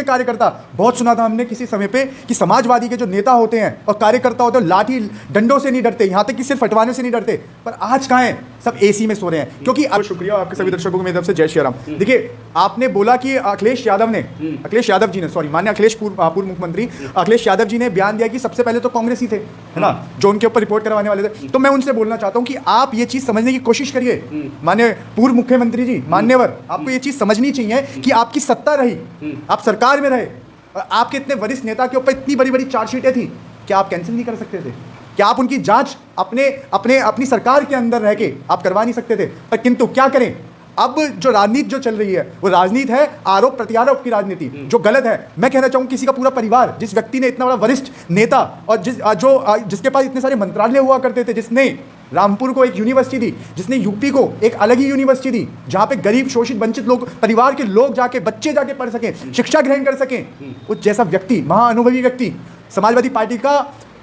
कार्यकर्ता, बहुत सुना था हमने किसी समय पे कि समाजवादी के जो नेता होते हैं और कार्यकर्ता होते हैं लाठी डंडों से नहीं डरते, यहाँ तक कि सिर्फ हटवाने से नहीं डरते, पर आज कहाँ हैं? सब एसी में सो रहे हैं। क्योंकि अब शुक्रिया आपके सभी दर्शकों को मेरी तरफ से जय श्री राम। देखिए, आपने बोला कि अखिलेश यादव जी ने सॉरी माननीय अखिलेश पूर्व मुख्यमंत्री अखिलेश यादव जी ने बयान दिया कि सबसे पहले तो कांग्रेस ही थे, है ना, जो उनके ऊपर रिपोर्ट करवाने वाले थे। तो मैं उनसे बोलना चाहता हूं कि आप ये चीज समझने की कोशिश करिए, माननीय पूर्व मुख्यमंत्री जी, मान्यवर, आपको ये चीज समझनी चाहिए कि आपकी सत्ता रही, आप सरकार में रहे, और आपके इतने वरिष्ठ नेता के ऊपर इतनी बड़ी बड़ी चार्जशीटें थी, क्या आप कैंसिल नहीं कर सकते थे? क्या आप उनकी जांच अपनी सरकार के अंदर रह के आप करवा नहीं सकते थे? पर किंतु क्या करें, अब जो राजनीति जो चल रही है वो राजनीति है आरोप प्रत्यारोप की राजनीति, जो गलत है। मैं कहना चाहूँ किसी का पूरा परिवार, जिस व्यक्ति ने इतना बड़ा वरिष्ठ नेता और जिसके पास इतने सारे मंत्रालय हुआ करते थे, जिसने रामपुर को एक यूनिवर्सिटी दी, जिसने यूपी को एक अलग ही यूनिवर्सिटी दी जहां पे गरीब शोषित वंचित लोग, परिवार के लोग जाके, बच्चे जाके पढ़ सकें, शिक्षा ग्रहण कर सकें, उस जैसा व्यक्ति, महाअनुभवी व्यक्ति, समाजवादी पार्टी का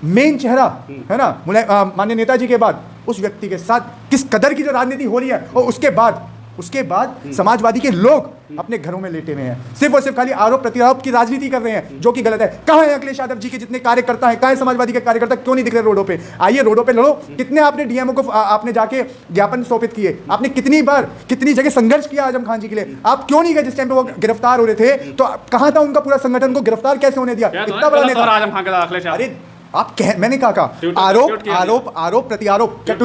मेन चेहरा, है ना, माननीय नेताजी के बाद, उस व्यक्ति के साथ किस कदर की जो राजनीति हो रही है, और उसके बाद समाजवादी के लोग अपने घरों में लेटे हुए हैं, सिर्फ और सिर्फ खाली आरोप प्रत्यारोप की राजनीति कर रहे हैं, जो कि गलत है। कहाँ है अखिलेश यादव जी के जितने कार्यकर्ता हैं? कहाँ है समाजवादी के कार्यकर्ता? क्यों नहीं दिख रहे रोडों पे? आइए रोडों पे लड़ो। कितने आपने डीएमओ को आपने जाके ज्ञापन सौंपित किए? आपने कितनी बार कितनी जगह संघर्ष किया आजम खान जी के लिए? आप क्यों नहीं गए जिस टाइम पे वो गिरफ्तार हो रहे थे? तो कहाँ था उनका पूरा संगठन? को गिरफ्तार कैसे होने दिया? इतना बड़ा नेता आजम खान का। अरे आप मैंने कहा आरोप प्रत्यारोप, क्या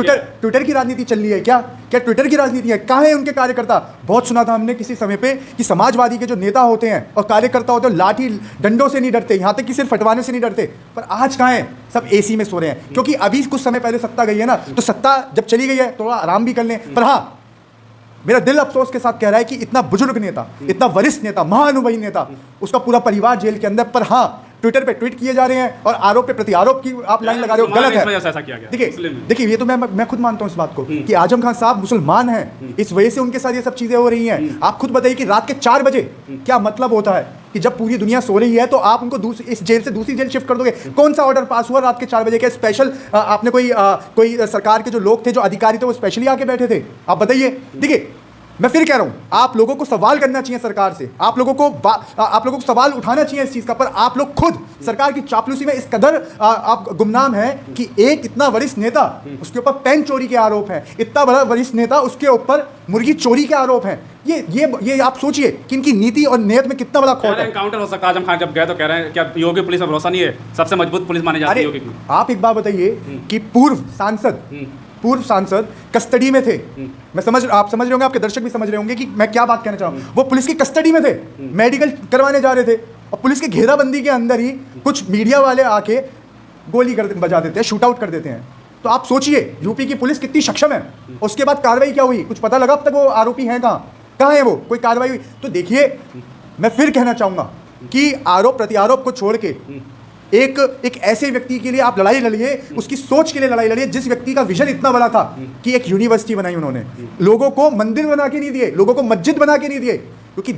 ट्विटर की राजनीति चल रही है? क्या ट्विटर की राजनीति है? कहाँ है उनके कार्यकर्ता? बहुत सुना था हमने किसी समय पे कि समाजवादी के जो नेता होते हैं और कार्यकर्ता होते हैं लाठी डंडों से नहीं डरते, यहाँ तक कि सिर्फ हटवाने से नहीं डरते, पर आज कहाँ हैं? सब एसी में सो रहे हैं। क्योंकि अभी कुछ समय पहले सत्ता गई है ना, तो सत्ता जब चली गई है थोड़ा आराम भी कर लें। पर हाँ, मेरा दिल अफसोस के साथ कह रहा है कि इतना बुजुर्ग नेता, इतना वरिष्ठ नेता, महाअनुभवी नेता, उसका पूरा परिवार जेल के अंदर, पर हाँ ट्विटर पे ट्वीट किए जा रहे हैं और आरोप पे प्रत्यारोप की आप लाइन लगा रहे हो, गलत है। देखिए ये तो मैं खुद मानता हूँ इस बात को कि आजम खान साहब मुसलमान हैं, इस वजह से उनके साथ ये सब चीजें हो रही हैं। आप खुद बताइए कि रात के 4 बजे क्या मतलब होता है कि जब पूरी दुनिया सो रही है तो आप उनको इस जेल से दूसरी जेल शिफ्ट कर दोगे? कौन सा ऑर्डर पास हुआ रात के 4 बजे? क्या स्पेशल आपने कोई सरकार के जो लोग थे, जो अधिकारी थे, वो स्पेशली आके बैठे थे? आप बताइए। देखिए मैं फिर कह रहा हूं, आप लोगों को सवाल करना चाहिए सरकार से, आप लोगों को सवाल उठाना चाहिए इस चीज का, पर आप लोग खुद सरकार की चापलूसी में इस कदर आप गुमनाम हैं कि एक इतना वरिष्ठ नेता, उसके ऊपर पेन चोरी के आरोप हैं, इतना बड़ा वरिष्ठ नेता, उसके ऊपर मुर्गी चोरी के आरोप हैं। ये आप सोचिए कि इनकी नीति और नीयत में कितना बड़ा खोट है। एनकाउंटर हो सकता है। आजम खान जब गए तो कह रहे हैं क्या योगी पुलिस में भरोसा नहीं है? सबसे मजबूत पुलिस मानी जाती है योगी की। आप एक बात बताइए कि पूर्व सांसद कस्टडी में थे। आप समझ रहे होंगे, आपके दर्शक भी समझ रहे होंगे कि मैं क्या बात कहना चाह रहा हूं। वो पुलिस की कस्टडी में थे, मेडिकल करवाने जा रहे थे, और पुलिस की घेराबंदी के अंदर ही कुछ मीडिया वाले आके गोली बजा देते हैं, शूट आउट कर देते हैं। तो आप सोचिए यूपी की पुलिस कितनी सक्षम है। उसके बाद कार्रवाई क्या हुई? कुछ पता लगा अब तक वो आरोपी हैं कहाँ है? वो कोई कार्रवाई हुई? तो देखिए मैं फिर कहना चाहूंगा कि आरोप प्रत्यारोप को छोड़ के एक ऐसे व्यक्ति के लिए आप लड़ाई लड़िए, उसकी सोच के लिए लड़ाई लड़िए, जिस व्यक्ति का विजन इतना बड़ा था कि एक यूनिवर्सिटी बनाई उन्होंने, लोगों को मंदिर बना के नहीं दिए, लोगों को मस्जिद बना के नहीं दिए। क्योंकि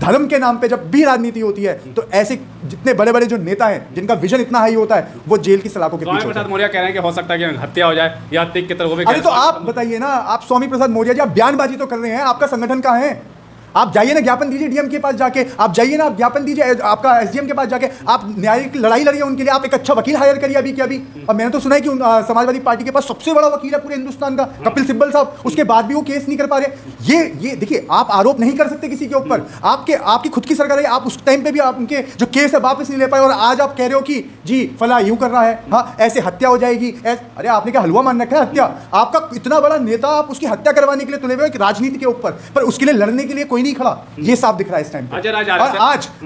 धर्म के नाम पे जब भी राजनीति होती है तो ऐसे जितने बड़े बड़े जो नेता हैं, जिनका विजन इतना हाई होता है, वो जेल की सलाखों के पीछे होते हैं। मौर्य कह रहे हैं कि हो सकता है कि हत्या हो जाए या हत्या की तरफ। अरे तो आप बताइए ना, आप स्वामी प्रसाद मौर्य जी, आप बयानबाजी तो कर रहे हैं, आपका संगठन कहाँ है? आप जाइए ना, ज्ञापन दीजिए डीएम के पास जाके, आप जाइए ना, आप ज्ञापन दीजिए आपका एसडीएम के पास जाके, आप न्यायिक लड़ाई लड़िए उनके लिए, आप एक अच्छा वकील हायर करिए अभी के अभी। और मैंने तो सुना है कि समाजवादी पार्टी के पास सबसे बड़ा वकील है पूरे हिंदुस्तान का, कपिल सिब्बल साहब, उसके बाद भी वो केस नहीं कर पा रहे। ये देखिए, आप आरोप नहीं कर सकते किसी के ऊपर, आपकी खुद की सरकार है, आप उस टाइम पे भी आप उनके जो केस है वापस नहीं ले पाए, और आज आप कह रहे हो कि जी फला यूं कर रहा है, हाँ ऐसे हत्या हो जाएगी। अरे आपने क्या हलवा मान रखा है हत्या? आपका इतना बड़ा नेता, आप उसकी हत्या करवाने के लिए तुले हुए राजनीति के ऊपर, पर उसके लिए लड़ने के लिए कोई नहीं खड़ा। ये साफ दिख रहा है इस टाइम पे। और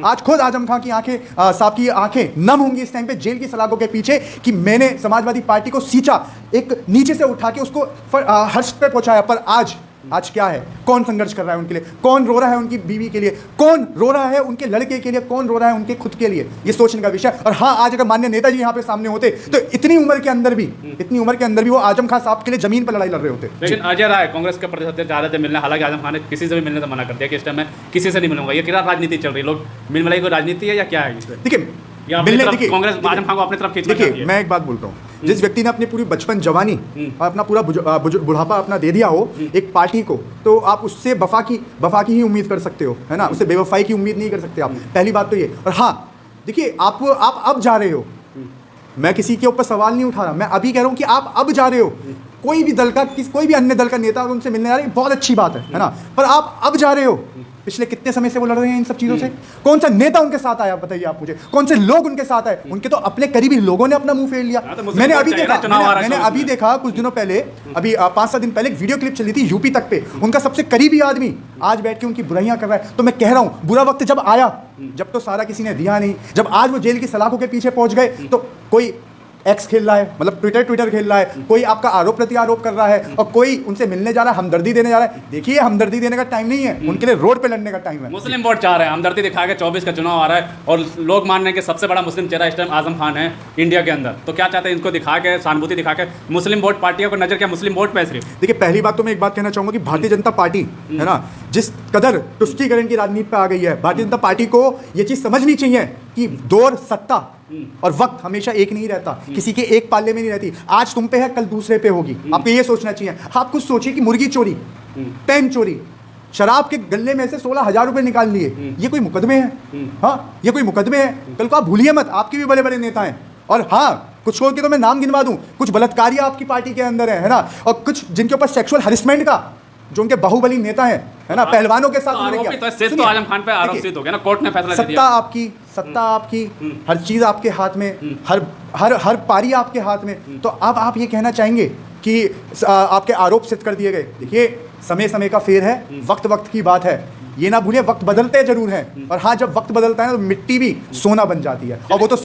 आज खुद आजम खान की आंखें, साहब की आंखें नम होंगी इस टाइम पे जेल की सलाखों के पीछे कि मैंने समाजवादी पार्टी को सींचा, एक नीचे से उठा के उसको हर्ष पे पहुंचाया। पर आज क्या है? कौन संघर्ष कर रहा है उनके लिए? कौन रो रहा है उनकी बीवी के लिए? कौन रो रहा है उनके लड़के के लिए? कौन रो रहा है उनके खुद के लिए? ये सोचने का विषय। और हाँ, आज अगर माननीय नेताजी यहाँ पे सामने होते तो इतनी उम्र के अंदर भी वो आजम खान साहब के लिए जमीन पर लड़ाई लड़ रहे होते। लेकिन अजय राय कांग्रेस के प्रदेश अध्यक्ष जा रहे थे मिलने, हालांकि आजम खान ने किसी से भी मिलने से मना कर दिया कि इस टाइम मैं किसी से नहीं मिलूंगा। ये क्या राजनीति चल रही है? लोग मिल मिलाई को राजनीति है या क्या है? देखिए कांग्रेस आजम खान को अपनी तरफ खींचना चाहती है। मैं एक बात बोलता हूँ, जिस व्यक्ति ने अपनी पूरी बचपन जवानी और अपना पूरा बुढ़ापा अपना दे दिया हो एक पार्टी को, तो आप उससे वफा की ही उम्मीद कर सकते हो, है ना, उससे बेवफाई की उम्मीद नहीं कर सकते आप। पहली बात तो ये। और हाँ देखिए, आप अब जा रहे हो, मैं किसी के ऊपर सवाल नहीं उठा रहा, मैं अभी कह रहा हूँ कि आप अब जा रहे हो, कोई भी अन्य दल का नेता अगर उनसे मिलने जा रहे हैं, बहुत अच्छी बात है ना, पर आप अब जा रहे हो। पिछले कितने समय से वो लड़ रहे हैं इन सब चीज़ों से? कौन सा नेता उनके साथ आया बताइए आप मुझे, कौन से लोग उनके साथ आए? उनके तो अपने करीबी लोगों ने अपना मुंह फेर लिया। मैंने अभी देखा कुछ दिनों पहले, अभी 5-7 दिन पहले एक वीडियो क्लिप चली थी यूपी तक पे, उनका सबसे करीबी आदमी आज बैठ के उनकी बुराइयां कर रहा है। तो मैं कह रहा हूं, बुरा वक्त जब आया, जब तो सारा किसी ने दिया नहीं, जब आज वो जेल की सलाखों के पीछे पहुंच गए, तो कोई एक्स खेल रहा है, मतलब ट्विटर खेल रहा है, कोई आपका आरोप प्रत्यारोप कर रहा है, और कोई उनसे मिलने जा रहा है, हमदर्दी देने जा रहा है। देखिए, हमदर्दी देने का टाइम नहीं है, उनके लिए रोड पे लड़ने का टाइम है। मुस्लिम वोट चाह रहे हैं, हमदर्दी दिखा के 24 का चुनाव आ रहा है और लोग मान रहे हैं कि सबसे बड़ा मुस्लिम चेहरा इस टाइम आजम खान है इंडिया के अंदर। तो क्या चाहते हैं इनको दिखा के, सहानुभूति दिखा के मुस्लिम वोट पार्टियों को नजर क्या मुस्लिम वोट पे सिर्फ? देखिए, पहली बात तो मैं एक बात कहना चाहूंगा कि भारतीय जनता पार्टी है ना, जिस कदर तुष्टीकरण की राजनीति पे आ गई है, भारतीय जनता पार्टी को ये चीज समझनी चाहिए कि दौर, सत्ता और वक्त हमेशा एक नहीं रहता, किसी के एक पाले में नहीं रहती। आज तुम पे है, कल दूसरे पे होगी। आपको ये सोचना चाहिए। आप कुछ सोचिए कि मुर्गी चोरी, पेन चोरी, शराब के गल्ले में से 16,000 रुपए निकाल लिए, ये कोई मुकदमे हैं? हाँ, ये कोई मुकदमे हैं? कल को आप भूलिए मत, आपके भी बड़े बड़े नेता हैं। और हाँ, कुछ छोड़ के तो मैं नाम गिनवा दूं, कुछ बलात्कारियां आपकी पार्टी के अंदर है ना, और कुछ जिनके ऊपर सेक्सुअल हरिसमेंट का, जो उनके बाहुबली नेता है ना, पहलवानों के साथ उन्होंने किया। तो आजम खान पे आरोप सिद्ध हो गया ना, कोर्ट ने फैसला दे दिया। सत्ता आपकी, हर चीज आपके हाथ में, हर पारी आपके हाथ में। तो अब आप ये कहना चाहेंगे कि आपके आरोप सिद्ध कर दिए गए? देखिए, समय समय का फेर है, वक्त की बात है, ये ना भूलिए, वक्त बदलते जरूर हैं। और हाँ, जब वक्त बदलता है ना, तो मिट्टी भी सोना बन जाती है, और वो तो